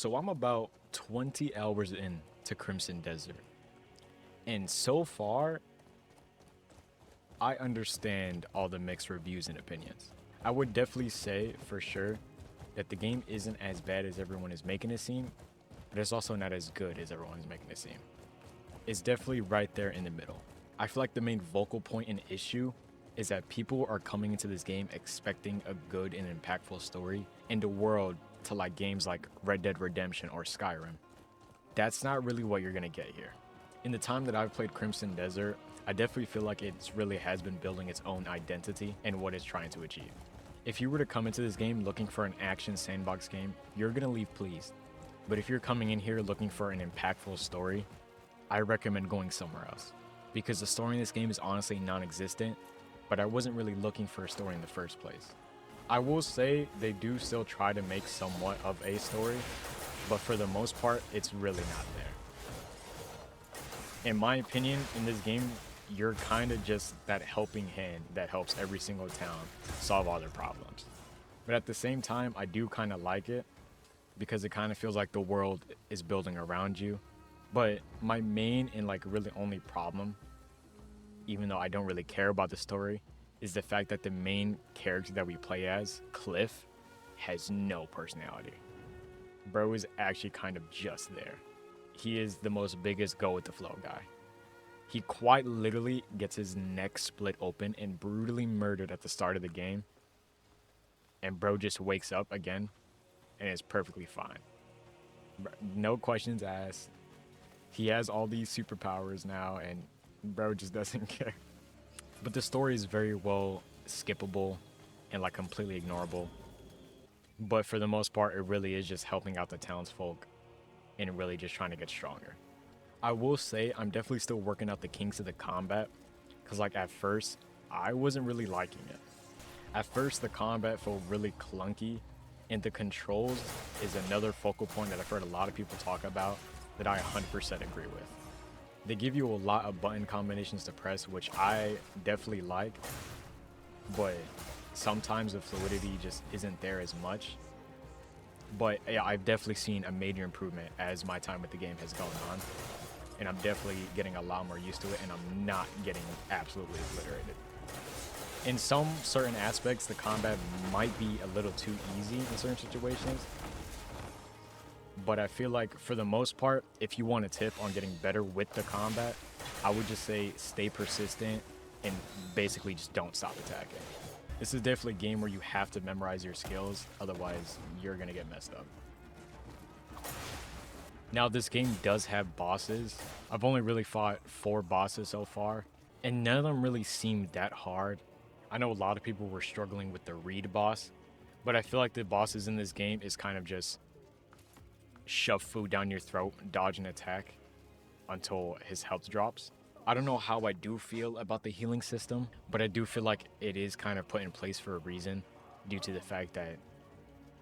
So I'm about 20 hours in to Crimson Desert. And so far, I understand all the mixed reviews and opinions. I would definitely say for sure that the game isn't as bad as everyone is making it seem, but it's also not as good as everyone is making it seem. It's definitely right there in the middle. I feel like the main vocal point and issue is that people are coming into this game expecting a good and impactful story and a world to like games like Red Dead Redemption or Skyrim. That's not really what you're gonna get here. In the time that I've played Crimson Desert, I definitely feel like it really has been building its own identity and what it's trying to achieve. If you were to come into this game looking for an action sandbox game, you're gonna leave pleased. But if you're coming in here looking for an impactful story, I recommend going somewhere else. Because the story in this game is honestly non-existent, but I wasn't really looking for a story in the first place. I will say they do still try to make somewhat of a story, but for the most part, it's really not there. In my opinion, in this game, you're kind of just that helping hand that helps every single town solve all their problems. But at the same time, I do kind of like it because it kind of feels like the world is building around you. But my main and like really only problem, even though I don't really care about the story, is the fact that the main character that we play as, Cliff, has no personality. Bro is actually kind of just there. He is the most biggest go with the flow guy. He quite literally gets his neck split open and brutally murdered at the start of the game. And bro just wakes up again and is perfectly fine. No questions asked. He has all these superpowers now and bro just doesn't care. But the story is very well skippable and like completely ignorable. But for the most part, it really is just helping out the townsfolk and really just trying to get stronger. I will say I'm definitely still working out the kinks of the combat because like at first I wasn't really liking it. At first the combat felt really clunky and the controls is another focal point that I've heard a lot of people talk about that I 100% agree with. They give you a lot of button combinations to press, which I definitely like, but sometimes the fluidity just isn't there as much. But yeah, I've definitely seen a major improvement as my time with the game has gone on. And I'm definitely getting a lot more used to it, and I'm not getting absolutely obliterated. In some certain aspects, the combat might be a little too easy in certain situations. But I feel like for the most part, if you want a tip on getting better with the combat, I would just say stay persistent and basically just don't stop attacking. This is definitely a game where you have to memorize your skills, otherwise you're gonna get messed up. Now this game does have bosses. I've only really fought 4 bosses so far, and none of them really seemed that hard. I know a lot of people were struggling with the Reed boss, but I feel like the bosses in this game is kind of just shove food down your throat, dodge an attack until his health drops. I don't know how I do feel about the healing system, but I do feel like it is kind of put in place for a reason due to the fact that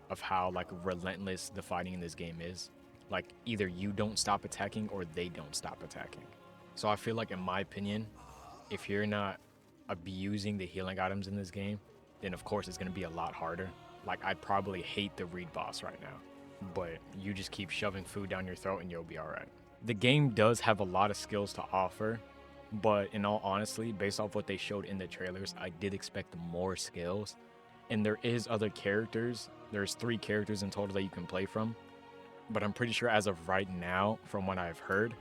of how like relentless the fighting in this game is. Like either you don't stop attacking or they don't stop attacking. So I feel like in my opinion, if you're not abusing the healing items in this game, then of course it's going to be a lot harder. Like I'd probably hate the Reed boss right now, but you just keep shoving food down your throat and you'll be all right. The game does have a lot of skills to offer, but in all honesty, based off what they showed in the trailers, I did expect more skills. And there is other characters. There's 3 characters in total that you can play from. But I'm pretty sure as of right now, from what I've heard,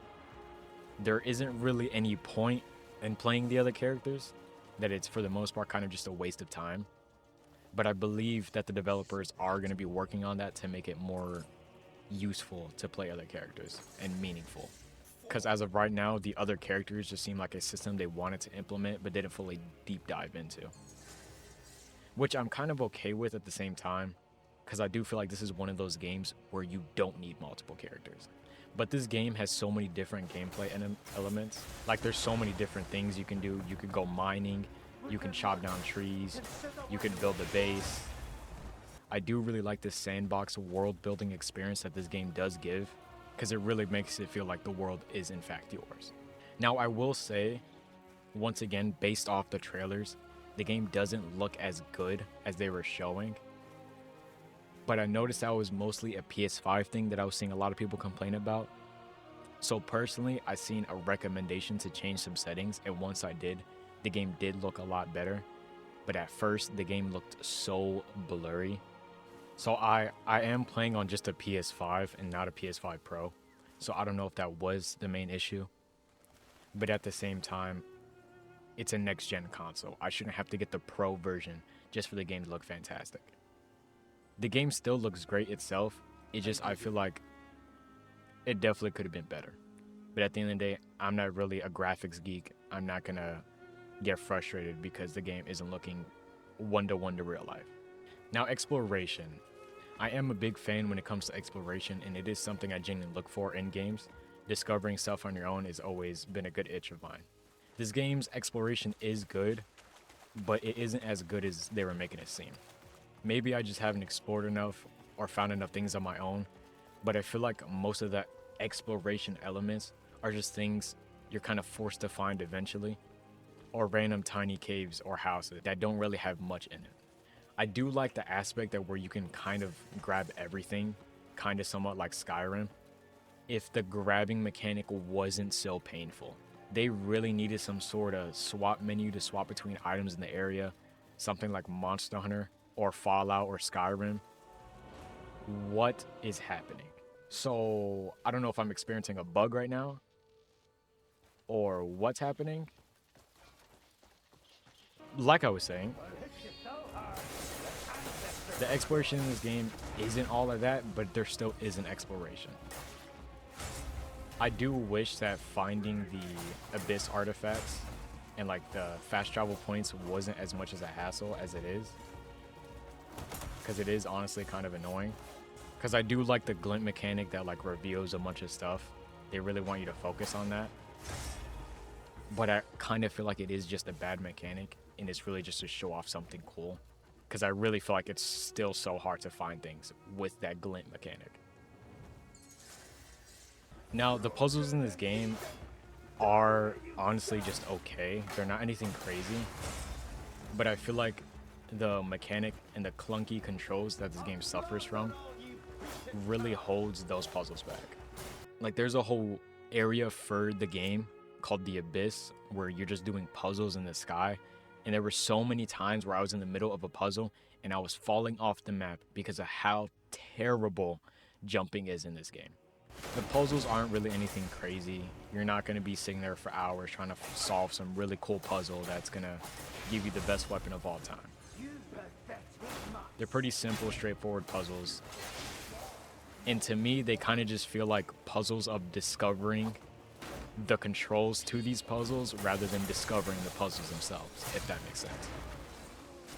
there isn't really any point in playing the other characters, that it's for the most part kind of just a waste of time. But I believe that the developers are going to be working on that to make it more useful to play other characters and meaningful. Because as of right now, the other characters just seem like a system they wanted to implement but didn't fully deep dive into. Which I'm kind of okay with at the same time, because I do feel like this is one of those games where you don't need multiple characters. But this game has so many different gameplay elements. Like there's so many different things you can do. You could go mining, you can chop down trees, you can build a base. I do really like this sandbox world building experience that this game does give, because it really makes it feel like the world is in fact yours. Now I will say, once again, based off the trailers, the game doesn't look as good as they were showing. but I noticed that was mostly a PS5 thing that I was seeing a lot of people complain about. So personally, I seen a recommendation to change some settings, and once I did, the game did look a lot better. But at first, the game looked so blurry. So I am playing on just a PS5 and not a PS5 Pro. So I don't know if that was the main issue. But at the same time, it's a next-gen console. I shouldn't have to get the Pro version just for the game to look fantastic. The game still looks great itself. It just, I feel like it definitely could have been better. But at the end of the day, I'm not really a graphics geek. I'm not gonna get frustrated because the game isn't looking one-to-one to real life. Now, exploration. I am a big fan when it comes to exploration, and it is something I genuinely look for in games. Discovering stuff on your own has always been a good itch of mine. This game's exploration is good, but it isn't as good as they were making it seem. Maybe I just haven't explored enough or found enough things on my own, but I feel like most of the exploration elements are just things you're kind of forced to find eventually, or random tiny caves or houses that don't really have much in it. I do like the aspect that where you can kind of grab everything, kind of somewhat like Skyrim, if the grabbing mechanic wasn't so painful. They really needed some sort of swap menu to swap between items in the area, something like Monster Hunter or Fallout or Skyrim. What is happening? So I don't know if I'm experiencing a bug right now or what's happening. Like I was saying, the exploration in this game isn't all of that, but there still is an exploration. I do wish that finding the Abyss artifacts and like the fast travel points wasn't as much as a hassle as it is. Because it is honestly kind of annoying. Because I do like the glint mechanic that like reveals a bunch of stuff. They really want you to focus on that. But I kind of feel like it is just a bad mechanic, and it's really just to show off something cool. Because I really feel like it's still so hard to find things with that glint mechanic. Now, the puzzles in this game are honestly just okay. They're not anything crazy. But I feel like the mechanic and the clunky controls that this game suffers from really holds those puzzles back. Like, there's a whole area for the game called the Abyss where you're just doing puzzles in the sky. And there were so many times where I was in the middle of a puzzle and I was falling off the map because of how terrible jumping is in this game. The puzzles aren't really anything crazy. You're not going to be sitting there for hours trying to solve some really cool puzzle that's going to give you the best weapon of all time. They're pretty simple, straightforward puzzles. And to me, they kind of just feel like puzzles of discovering the controls to these puzzles rather than discovering the puzzles themselves, if that makes sense.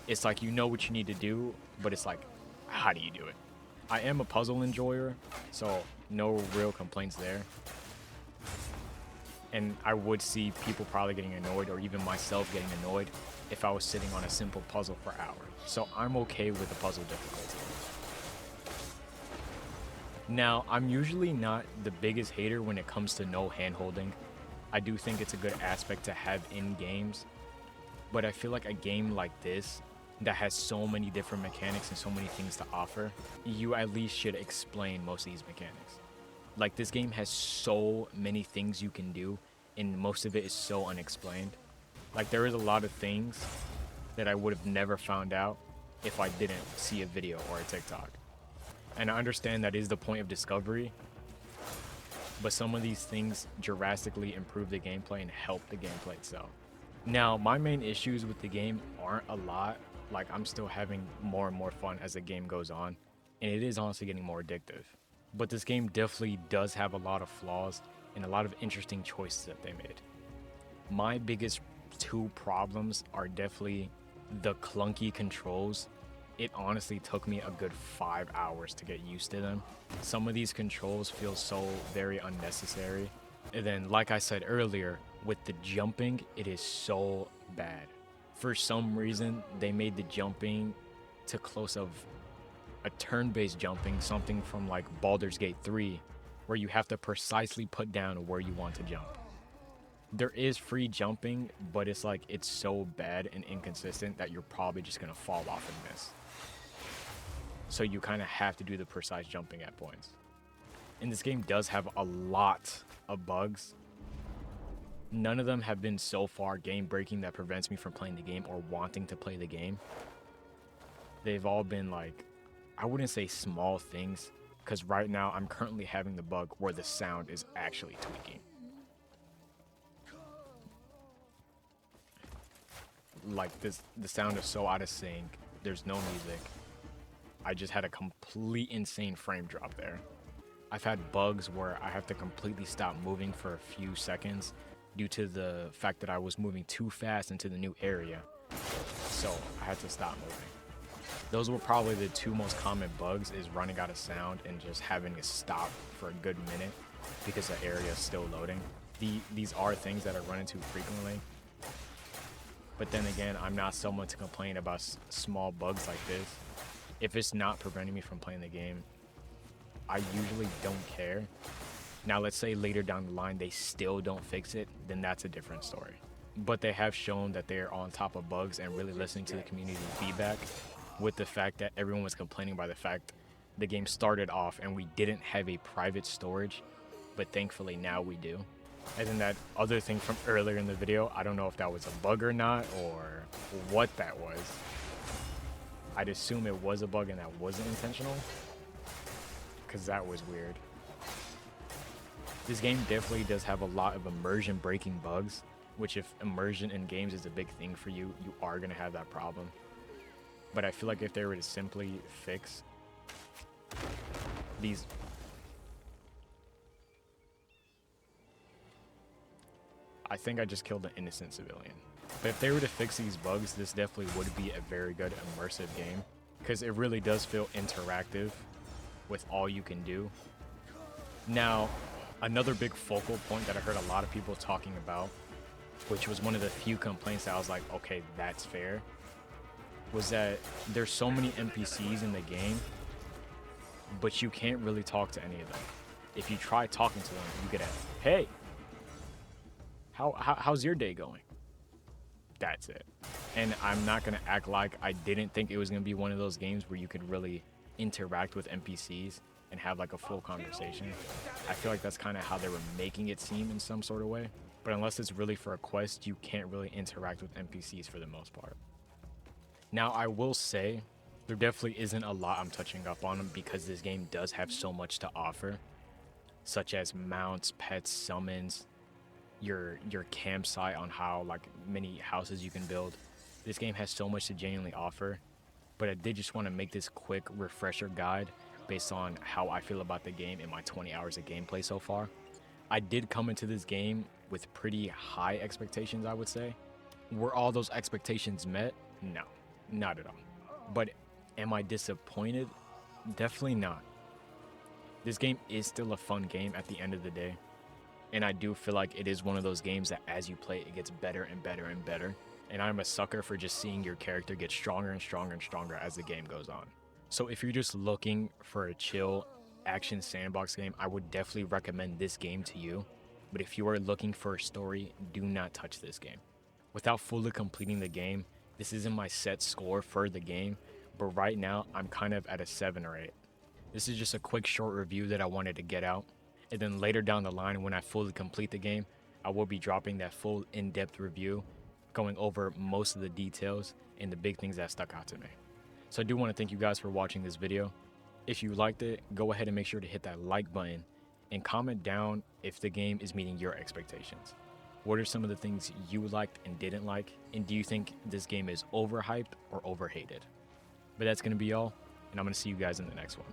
It's like you know what you need to do, but it's like, how do you do it? I am a puzzle enjoyer, so no real complaints there. And I would see people probably getting annoyed, or even myself getting annoyed, if I was sitting on a simple puzzle for hours. So I'm okay with the puzzle difficulty. Now, I'm usually not the biggest hater when it comes to no hand-holding. I do think it's a good aspect to have in games, but I feel like a game like this that has so many different mechanics and so many things to offer, you at least should explain most of these mechanics. Like, this game has so many things you can do, and most of it is so unexplained. Like, there is a lot of things that I would have never found out if I didn't see a video or a TikTok. And I understand that is the point of discovery, but some of these things drastically improve the gameplay and help the gameplay itself. Now, my main issues with the game aren't a lot. Like, I'm still having more and more fun as the game goes on, and it is honestly getting more addictive. But this game definitely does have a lot of flaws and a lot of interesting choices that they made. My biggest two problems are definitely the clunky controls. It honestly took me a good 5 hours to get used to them. Some of these controls feel so very unnecessary. And then, like I said earlier, with the jumping, it is so bad. For some reason, they made the jumping to close of a turn-based jumping, something from like Baldur's Gate 3, where you have to precisely put down where you want to jump. There is free jumping, but it's like it's so bad and inconsistent that you're probably just gonna fall off and miss. So you kind of have to do the precise jumping at points. And this game does have a lot of bugs. None of them have been so far game breaking that prevents me from playing the game or wanting to play the game. They've all been like, I wouldn't say small things, because right now I'm currently having the bug where the sound is actually tweaking. Like this, the sound is so out of sync. There's no music. I just had a complete insane frame drop there. I've had bugs where I have to completely stop moving for a few seconds due to the fact that I was moving too fast into the new area. So I had to stop moving. Those were probably the two most common bugs, is running out of sound and just having to stop for a good minute because the area is still loading. These are things that I run into frequently. But then again, I'm not someone to complain about small bugs like this. If it's not preventing me from playing the game, I usually don't care. Now, let's say later down the line they still don't fix it, then that's a different story. But they have shown that they're on top of bugs and really listening to the community feedback, with the fact that everyone was complaining by the fact the game started off and we didn't have a private storage, but thankfully now we do. And then that other thing from earlier in the video, I don't know if that was a bug or not, or what that was. I'd assume it was a bug and that wasn't intentional, because that was weird. This game definitely does have a lot of immersion breaking bugs, which if immersion in games is a big thing for you, you are going to have that problem. But I feel like if they were to simply fix these... I think I just killed an innocent civilian. But if they were to fix these bugs, this definitely would be a very good immersive game, because it really does feel interactive with all you can do. Now, another big focal point that I heard a lot of people talking about, which was one of the few complaints that I was like, okay, that's fair, was that there's so many NPCs in the game, but you can't really talk to any of them. If you try talking to them, you get a, hey, how's your day going? That's it. And I'm not gonna act like I didn't think it was gonna be one of those games where you could really interact with NPCs and have like a full conversation. I feel like that's kind of how they were making it seem in some sort of way. But unless it's really for a quest, you can't really interact with NPCs for the most part. Now, I will say there definitely isn't a lot I'm touching up on them, because this game does have so much to offer, such as mounts, pets, summons, your campsite on how like many houses you can build. This game has so much to genuinely offer, but I did just want to make this quick refresher guide based on how I feel about the game in my 20 hours of gameplay so far. I did come into this game with pretty high expectations, I would say. Were all those expectations met? No, not at all. But am I disappointed? Definitely not. This game is still a fun game at the end of the day. And I do feel like it is one of those games that as you play, it gets better and better and better. And I'm a sucker for just seeing your character get stronger and stronger and stronger as the game goes on. So if you're just looking for a chill action sandbox game, I would definitely recommend this game to you. But if you are looking for a story, do not touch this game. Without fully completing the game, this isn't my set score for the game, but right now I'm kind of at a 7 or 8. This is just a quick short review that I wanted to get out. And then later down the line, when I fully complete the game, I will be dropping that full in-depth review, going over most of the details and the big things that stuck out to me. So I do want to thank you guys for watching this video. If you liked it, go ahead and make sure to hit that like button and comment down if the game is meeting your expectations. What are some of the things you liked and didn't like? And do you think this game is overhyped or overhated? But that's going to be all, and I'm going to see you guys in the next one.